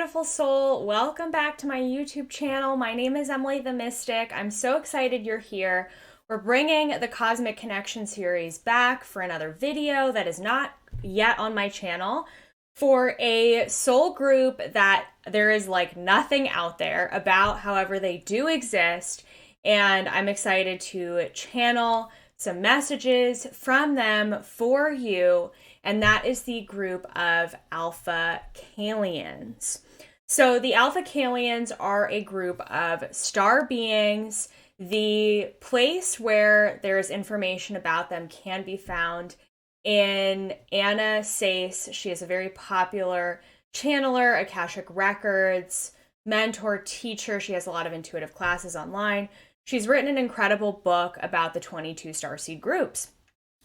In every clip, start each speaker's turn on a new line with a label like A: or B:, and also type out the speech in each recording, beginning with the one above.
A: beautiful soul. Welcome back to my YouTube channel. My name is Emily the Mystic. I'm so excited you're here. We're bringing the Cosmic Connection series back for another video that is not yet on my channel for a soul group that there is like nothing out there about. However, they do exist, and I'm excited to channel some messages from them for you, and that is the group of Alpha Caelians. So the Alpha Caelians are a group of star beings. The place where there is information about them can be found in Anna Sayce. She is a very popular channeler, Akashic Records, mentor, teacher. She has a lot of intuitive classes online. She's written an incredible book about the 22 starseed groups.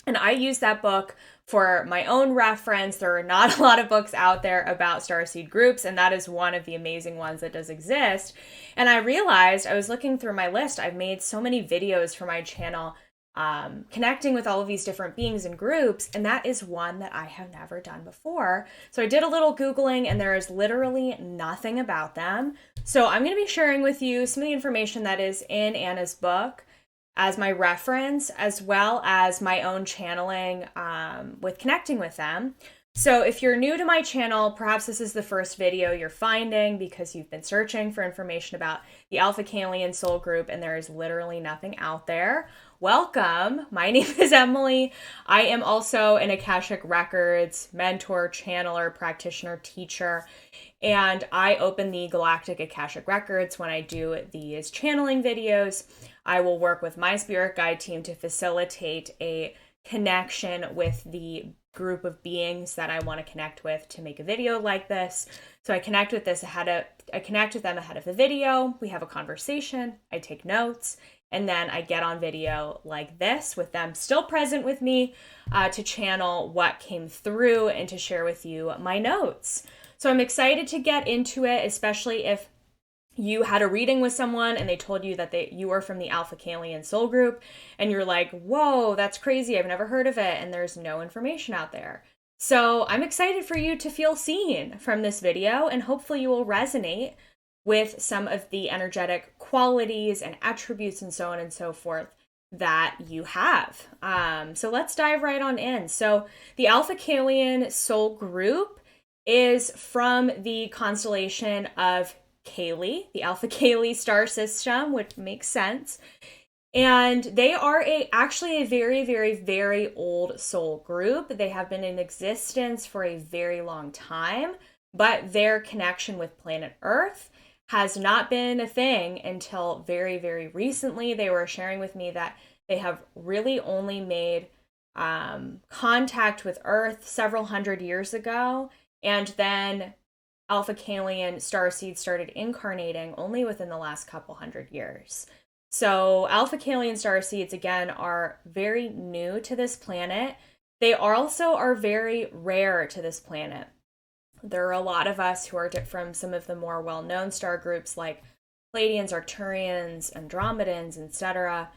A: And I use that book for my own reference. There are not a lot of books out there about starseed groups, and that is one of the amazing ones that does exist. And I realized, I was looking through my list, I've made so many videos for my channel connecting with all of these different beings and groups, and that is one that I have never done before. So I did a little Googling, and there is literally nothing about them. So I'm going to be sharing with you some of the information that is in Anna's book as my reference, as well as my own channeling with connecting with them. So if you're new to my channel, perhaps this is the first video you're finding because you've been searching for information about the Alpha Caelian soul group and there is literally nothing out there. Welcome. My name is Emily. I am also an Akashic Records mentor, channeler, practitioner, teacher, and I open the Galactic Akashic Records when I do these channeling videos. I will work with my spirit guide team to facilitate a connection with the group of beings that I want to connect with to make a video like this. So I connect with them ahead of the video. We have a conversation. I take notes, and then I get on video like this with them still present with me to channel what came through and to share with you my notes. So I'm excited to get into it, especially if you had a reading with someone and they told you that you were from the Alpha Caelian soul group and you're like, whoa, that's crazy, I've never heard of it, and there's no information out there. So I'm excited for you to feel seen from this video, and hopefully you will resonate with some of the energetic qualities and attributes and so on and so forth that you have. So let's dive right on in. So the Alpha Caelian soul group is from the constellation of Caeli, the Alpha Caeli star system, which makes sense. And they are actually a very, very, very old soul group. They have been in existence for a very long time, but their connection with planet Earth has not been a thing until very, very recently. They were sharing with me that they have really only made contact with Earth several hundred years ago, and then Alpha Caelian starseeds started incarnating only within the last couple hundred years. So Alpha Caelian starseeds, again, are very new to this planet. They also are very rare to this planet. There are a lot of us who are from some of the more well-known star groups like Pleiadians, Arcturians, Andromedans, etc.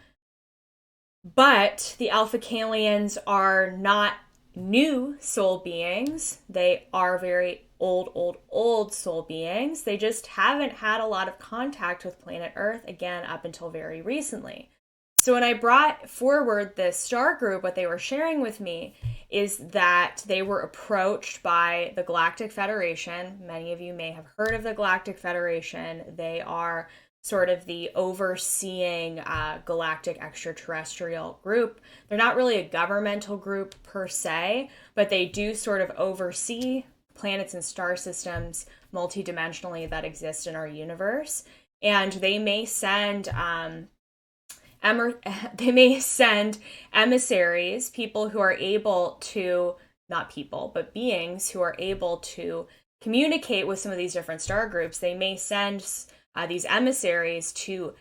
A: But the Alpha Caelians are not new soul beings. They are very old soul beings. They just haven't had a lot of contact with planet Earth, again, up until very recently. So when I brought forward this star group, what they were sharing with me is that they were approached by the Galactic Federation. Many of you may have heard of the Galactic Federation. They are sort of the overseeing galactic extraterrestrial group. They're not really a governmental group per se, but they do sort of oversee planets and star systems multidimensionally that exist in our universe. And they may send emissaries, people who are able to, not people, but beings who are able to communicate with some of these different star groups. They may send these emissaries to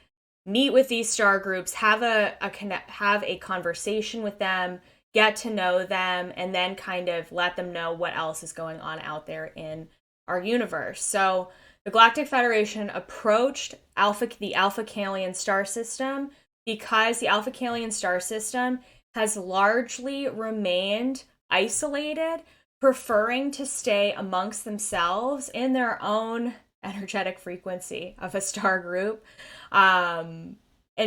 A: meet with these star groups, have a conversation with them, get to know them, and then kind of let them know what else is going on out there in our universe. So the Galactic Federation approached the Alpha Caelian star system because the Alpha Caelian star system has largely remained isolated preferring to stay amongst themselves in their own energetic frequency of a star group. And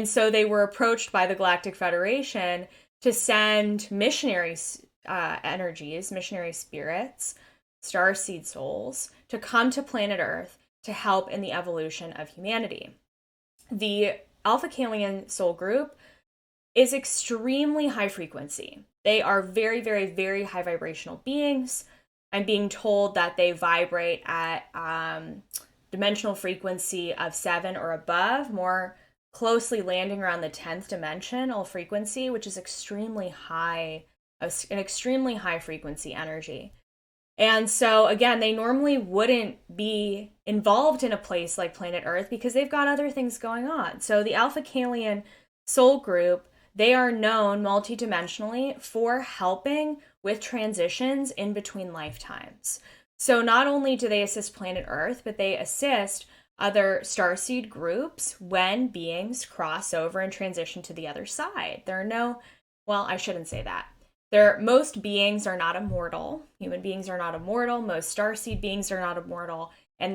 A: so they were approached by the Galactic Federation to send missionaries, energies, missionary spirits, starseed souls, to come to planet Earth to help in the evolution of humanity. The Alpha Caelian soul group is extremely high frequency. They are very, very, very high vibrational beings. I'm being told that they vibrate at dimensional frequency of 7 or above, more closely landing around the 10th dimensional frequency, which is extremely high, an extremely high frequency energy. And so, again, they normally wouldn't be involved in a place like planet Earth because they've got other things going on. So the Alpha Caelian soul group, they are known multidimensionally for helping with transitions in between lifetimes. So not only do they assist planet Earth, but they assist other starseed groups when beings cross over and transition to the other side. There are no, well, I shouldn't say that. Most beings are not immortal. Human beings are not immortal. Most starseed beings are not immortal. And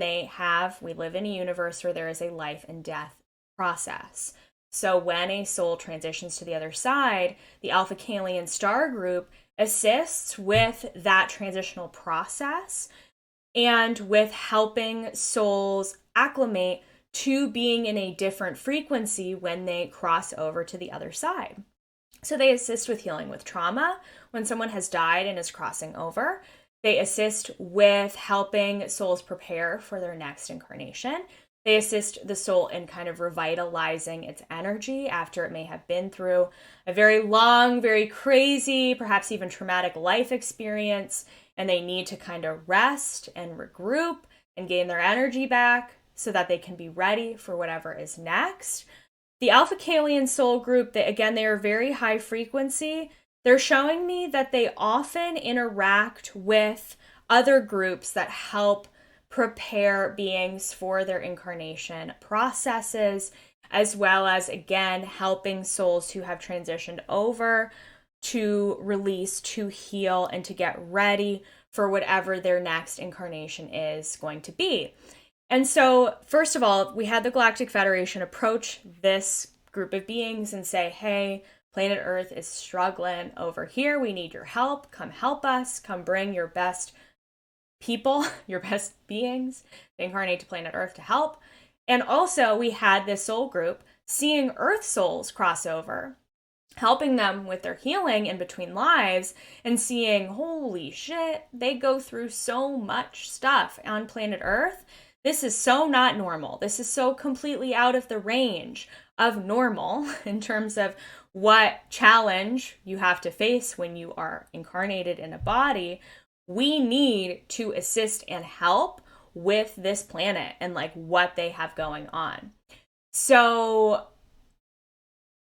A: we live in a universe where there is a life and death process. So when a soul transitions to the other side, the Alpha Caelian star group assists with that transitional process and with helping souls acclimate to being in a different frequency when they cross over to the other side. So they assist with healing with trauma when someone has died and is crossing over. They assist with helping souls prepare for their next incarnation. They assist the soul in kind of revitalizing its energy after it may have been through a very long, very crazy, perhaps even traumatic life experience, and they need to kind of rest and regroup and gain their energy back so that they can be ready for whatever is next. The Alpha Caelian soul group, they are very high frequency. They're showing me that they often interact with other groups that help prepare beings for their incarnation processes, as well as, again, helping souls who have transitioned over to release, to heal, and to get ready for whatever their next incarnation is going to be. And so, first of all, we had the Galactic Federation approach this group of beings and say, hey, planet Earth is struggling over here. We need your help. Come help us. Come bring your best people, your best beings to incarnate to planet Earth to help. And also, we had this soul group seeing Earth souls cross over, helping them with their healing in between lives, and seeing, holy shit, they go through so much stuff on planet Earth. This is so not normal. This is so completely out of the range of normal in terms of what challenge you have to face when you are incarnated in a body. We need to assist and help with this planet and like what they have going on. So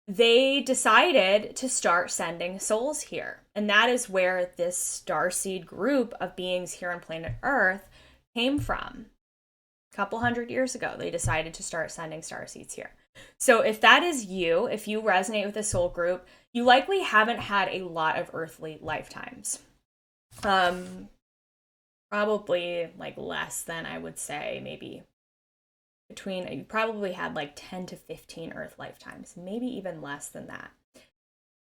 A: they decided to start sending souls here. And that is where this starseed group of beings here on planet Earth came from. Couple hundred years ago, they decided to start sending starseeds here. So if that is you, if you resonate with the soul group, you likely haven't had a lot of earthly lifetimes. Probably like less than, I would say, maybe you probably had like 10 to 15 earth lifetimes, maybe even less than that.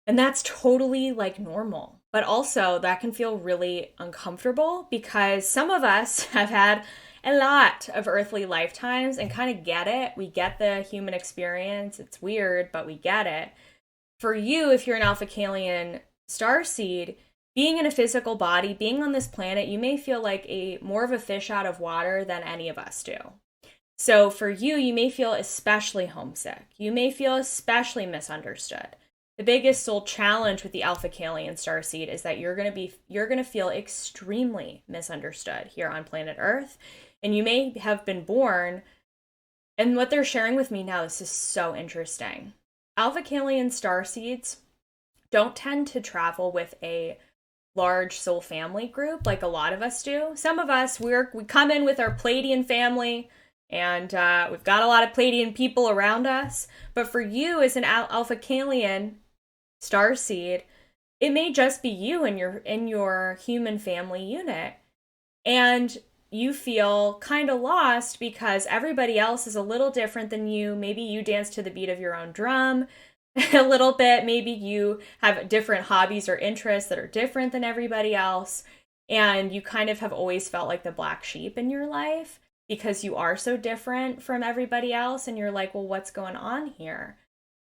A: And that's totally like normal. But also that can feel really uncomfortable because some of us have had a lot of earthly lifetimes and kind of get it. We get the human experience. It's weird, but we get it. For you, if you're an Alpha Caelian starseed, being in a physical body, being on this planet, you may feel like more of a fish out of water than any of us do. So for you, you may feel especially homesick. You may feel especially misunderstood. The biggest soul challenge with the Alpha Caelian starseed is that you're going to feel extremely misunderstood here on planet Earth. And you may have been born, and what they're sharing with me now, this is so interesting. Alpha Caelian starseeds don't tend to travel with a large soul family group like a lot of us do. Some of us, we come in with our Pleiadian family, and we've got a lot of Pleiadian people around us. But for you as an Alpha Caelian starseed, it may just be you and in your human family unit. And you feel kind of lost because everybody else is a little different than you. Maybe you dance to the beat of your own drum a little bit. Maybe you have different hobbies or interests that are different than everybody else. And you kind of have always felt like the black sheep in your life because you are so different from everybody else. And you're like, well, what's going on here?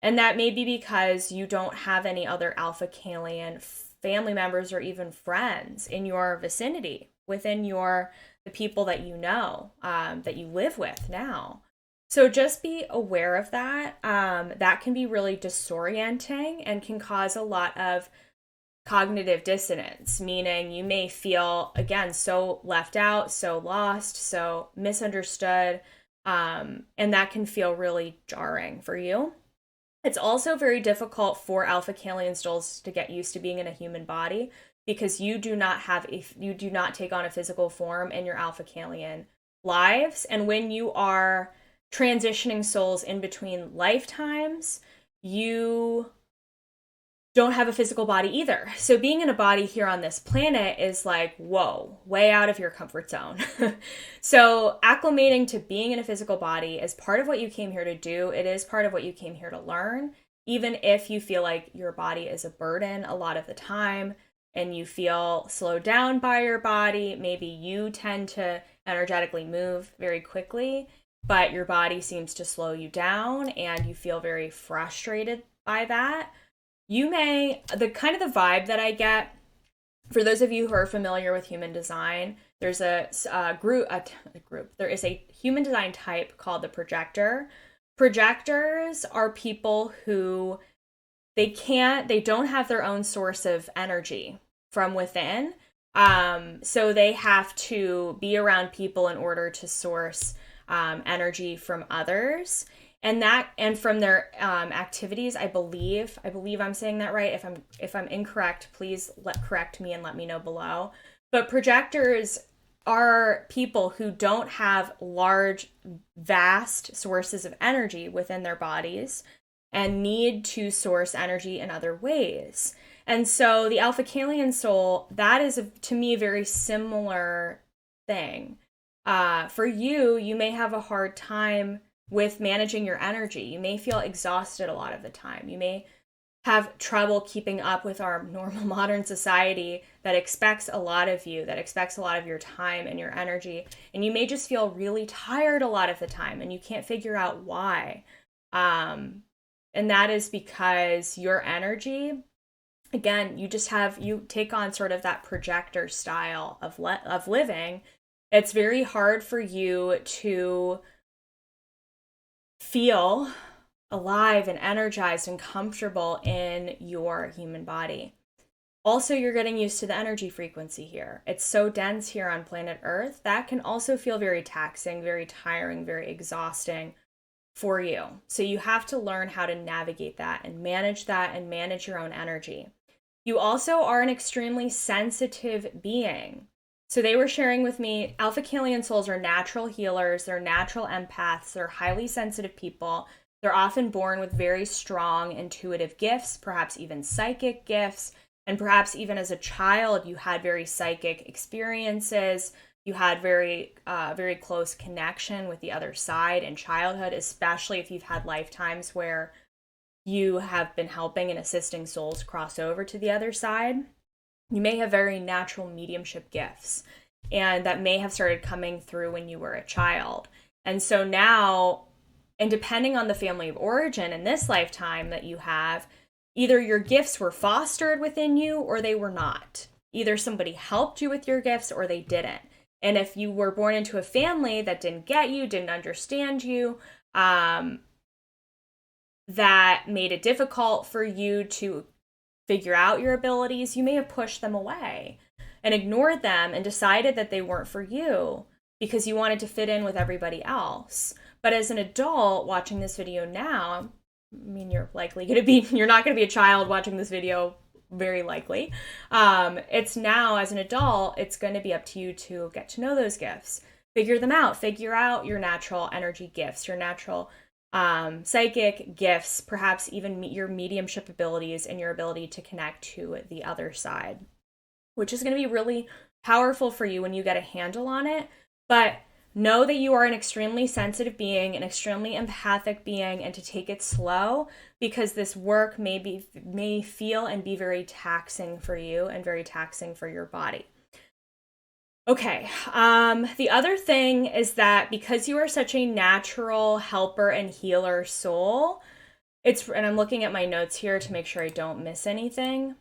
A: And that may be because you don't have any other Alpha Caelian family members or even friends in your vicinity, within the people that you know, that you live with now. So just be aware of that. That can be really disorienting and can cause a lot of cognitive dissonance, meaning you may feel, again, so left out, so lost, so misunderstood, and that can feel really jarring for you. It's also very difficult for Alpha Caelian souls to get used to being in a human body because you do not take on a physical form in your Alpha Caelian lives. And when you are transitioning souls in between lifetimes, you don't have a physical body either. So being in a body here on this planet is like, whoa, way out of your comfort zone. So acclimating to being in a physical body is part of what you came here to do. It is part of what you came here to learn, even if you feel like your body is a burden a lot of the time and you feel slowed down by your body. Maybe you tend to energetically move very quickly, but your body seems to slow you down and you feel very frustrated by that. The kind of the vibe that I get, for those of you who are familiar with human design, there's a group, there is a human design type called the projector. Projectors are people who they don't have their own source of energy from within. So they have to be around people in order to source energy from others. And from their activities, I believe I'm saying that right. If I'm incorrect, please correct me and let me know below. But projectors are people who don't have large, vast sources of energy within their bodies and need to source energy in other ways. And so the Alpha Caelian soul, that is to me a very similar thing. For you may have a hard time with managing your energy. You may feel exhausted a lot of the time. You may have trouble keeping up with our normal modern society that expects a lot of you, that expects a lot of your time and your energy. And you may just feel really tired a lot of the time and you can't figure out why. And that is because your energy, again, you take on sort of that projector style of living. It's very hard for you to feel alive and energized and comfortable in your human body. Also, you're getting used to the energy frequency here. It's so dense here on planet Earth. That can also feel very taxing, very tiring, very exhausting for you. So you have to learn how to navigate that and manage your own energy. You also are an extremely sensitive being. So they were sharing with me, Alpha Caelian souls are natural healers, they're natural empaths, they're highly sensitive people. They're often born with very strong intuitive gifts, perhaps even psychic gifts, and perhaps even as a child you had very psychic experiences. You had very close connection with the other side in childhood, especially if you've had lifetimes where you have been helping and assisting souls cross over to the other side. You may have very natural mediumship gifts, and that may have started coming through when you were a child. And so now, and depending on the family of origin in this lifetime that you have, either your gifts were fostered within you or they were not. Either somebody helped you with your gifts or they didn't. And if you were born into a family that didn't get you, didn't understand you, that made it difficult for you to figure out your abilities, you may have pushed them away and ignored them and decided that they weren't for you because you wanted to fit in with everybody else. But as an adult watching this video now, I mean, you're not going to be a child watching this video, very likely. It's now, as an adult, it's going to be up to you to get to know those gifts, figure them out, figure out your natural energy gifts, your natural psychic gifts, perhaps even your mediumship abilities and your ability to connect to the other side, which is going to be really powerful for you when you get a handle on it. But know that you are an extremely sensitive being, an extremely empathic being, and to take it slow, because this work may feel and be very taxing for you and very taxing for your body. Okay, the other thing is that because you are such a natural helper and healer soul, and I'm looking at my notes here to make sure I don't miss anything.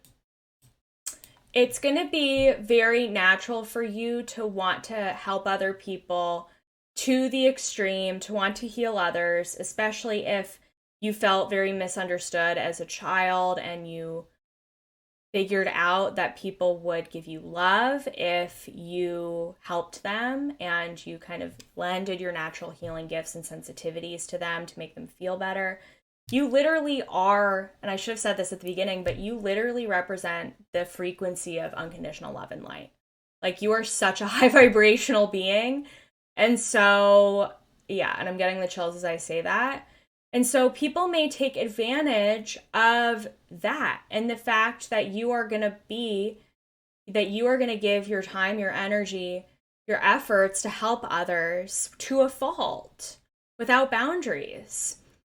A: It's going to be very natural for you to want to help other people to the extreme, to want to heal others, especially if you felt very misunderstood as a child and you figured out that people would give you love if you helped them and you kind of lended your natural healing gifts and sensitivities to them to make them feel better. You literally are, and I should have said this at the beginning, but you literally represent the frequency of unconditional love and light. Like, you are such a high vibrational being. And so, yeah, and I'm getting the chills as I say that. And so people may take advantage of that and the fact that you are going to give your time, your energy, your efforts to help others to a fault without boundaries.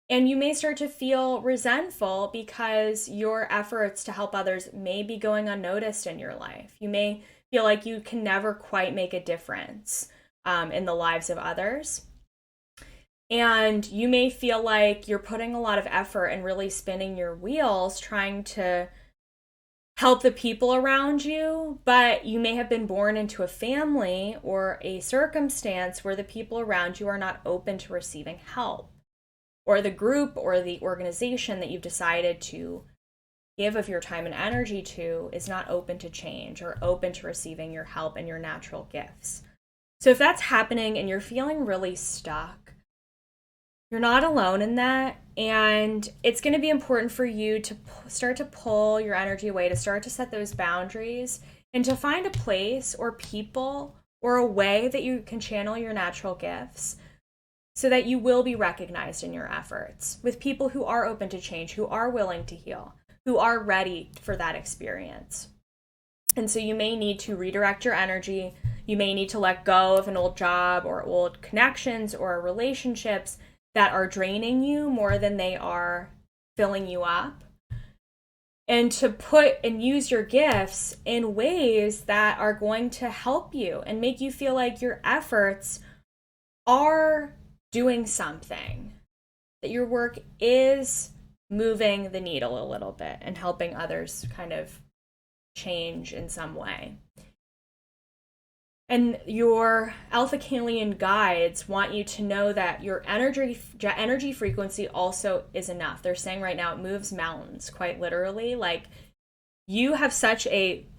A: And you may start to feel resentful because your efforts to help others may be going unnoticed in your life. You may feel like you can never quite make a difference in the lives of others. And you may feel like you're putting a lot of effort and really spinning your wheels trying to help the people around you, but you may have been born into a family or a circumstance where the people around you are not open to receiving help, or the group or the organization that you've decided to give of your time and energy to is not open to change or open to receiving your help and your natural gifts. So if that's happening and you're feeling really stuck, you're not alone in that, and it's going to be important for you to start to pull your energy away, to start to set those boundaries, and to find a place or people or a way that you can channel your natural gifts so that you will be recognized in your efforts with people who are open to change, who are willing to heal, who are ready for that experience. And so you may need to redirect your energy. You may need to let go of an old job or old connections or relationships that are draining you more than they are filling you up, and to put and use your gifts in ways that are going to help you and make you feel like your efforts are doing something, that your work is moving the needle a little bit and helping others kind of change in some way. And your Alpha Caelian guides want you to know that your energy frequency also is enough. They're saying right now it moves mountains, quite literally. Like, you have such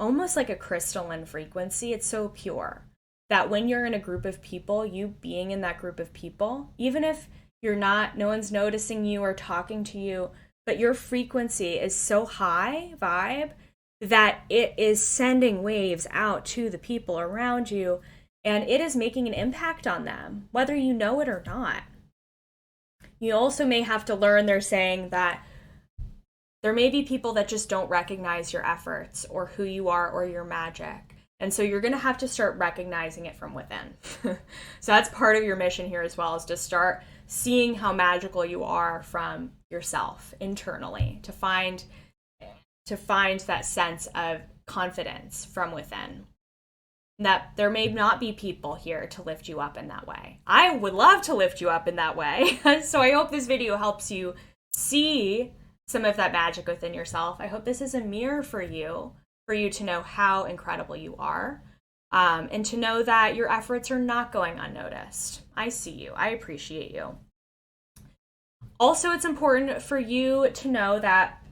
A: almost like a crystalline frequency. It's so pure that when you're in a group of people, you being in that group of people, even if no one's noticing you or talking to you, but your frequency is so high vibe that it is sending waves out to the people around you, and it is making an impact on them, whether you know it or not. You also may have to learn, they're saying, that there may be people that just don't recognize your efforts or who you are or your magic. And so you're going to have to start recognizing it from within. So that's part of your mission here as well, is to start seeing how magical you are from yourself internally, to find that sense of confidence from within. That there may not be people here to lift you up in that way. I would love to lift you up in that way. So I hope this video helps you see some of that magic within yourself. I hope this is a mirror for you to know how incredible you are, and to know that your efforts are not going unnoticed. I see you. I appreciate you. Also, it's important for you to know that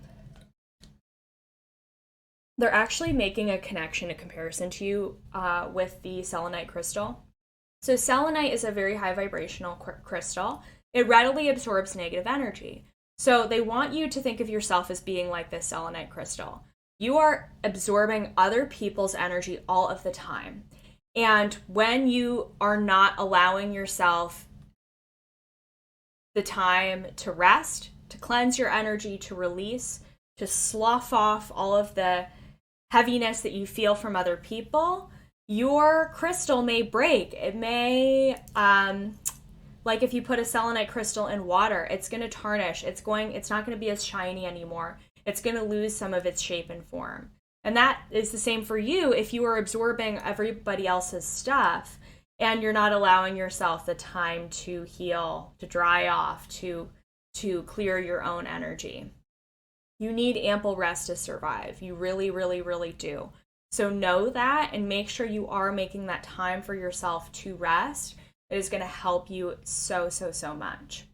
A: they're actually making a connection, a comparison to you with the selenite crystal. So selenite is a very high vibrational crystal. It readily absorbs negative energy. So they want you to think of yourself as being like this selenite crystal. You are absorbing other people's energy all of the time. And when you are not allowing yourself the time to rest, to cleanse your energy, to release, to slough off all of the heaviness that you feel from other people, your crystal may break. It may, like if you put a selenite crystal in water, it's going to tarnish. It's not going to be as shiny anymore. It's going to lose some of its shape and form. And that is the same for you if you are absorbing everybody else's stuff and you're not allowing yourself the time to heal, to dry off, to clear your own energy. You need ample rest to survive. You really, really, really do. So know that and make sure you are making that time for yourself to rest. It is going to help you so, so, so much.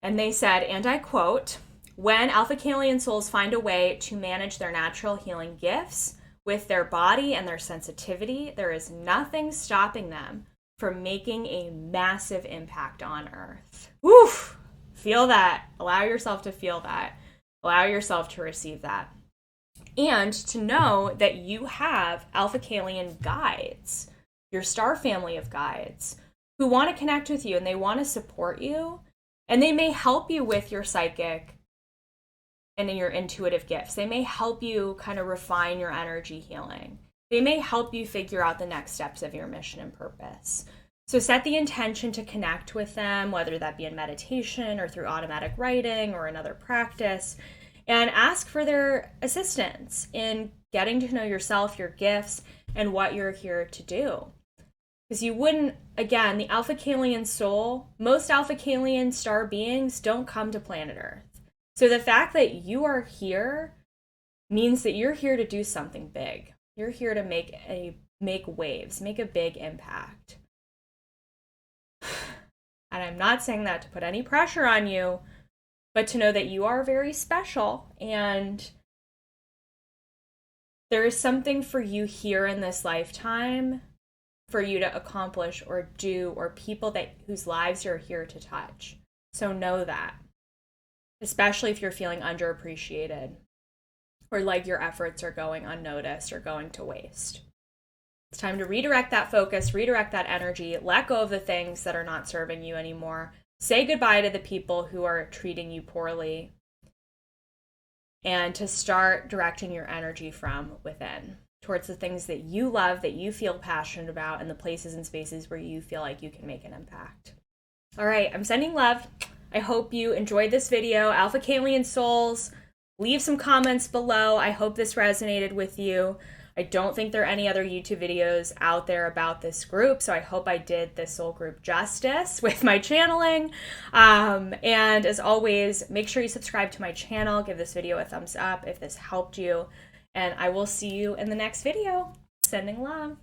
A: And they said, and I quote, "When Alpha Caelian souls find a way to manage their natural healing gifts with their body and their sensitivity, there is nothing stopping them from making a massive impact on Earth." Woof! Feel that. Allow yourself to feel that. Allow yourself to receive that. And to know that you have Alpha Caelian guides, your star family of guides, who want to connect with you and they want to support you. And they may help you with your psychic and in your intuitive gifts. They may help you kind of refine your energy healing. They may help you figure out the next steps of your mission and purpose. So set the intention to connect with them, whether that be in meditation or through automatic writing or another practice, and ask for their assistance in getting to know yourself, your gifts, and what you're here to do. Because you wouldn't, again, the Alpha Caelian soul, most Alpha Caelian star beings don't come to planet Earth. So the fact that you are here means that you're here to do something big. You're here to make waves, make a big impact. And I'm not saying that to put any pressure on you, but to know that you are very special and there is something for you here in this lifetime for you to accomplish or do, or people whose lives you're here to touch. So know that, especially if you're feeling underappreciated or like your efforts are going unnoticed or going to waste. It's time to redirect that focus, redirect that energy, let go of the things that are not serving you anymore. Say goodbye to the people who are treating you poorly, and to start directing your energy from within towards the things that you love, that you feel passionate about, and the places and spaces where you feel like you can make an impact. All right, I'm sending love. I hope you enjoyed this video. Alpha Caelian souls, leave some comments below. I hope this resonated with you. I don't think there are any other YouTube videos out there about this group, so I hope I did this soul group justice with my channeling. And as always, make sure you subscribe to my channel, give this video a thumbs up if this helped you, and I will see you in the next video. Sending love.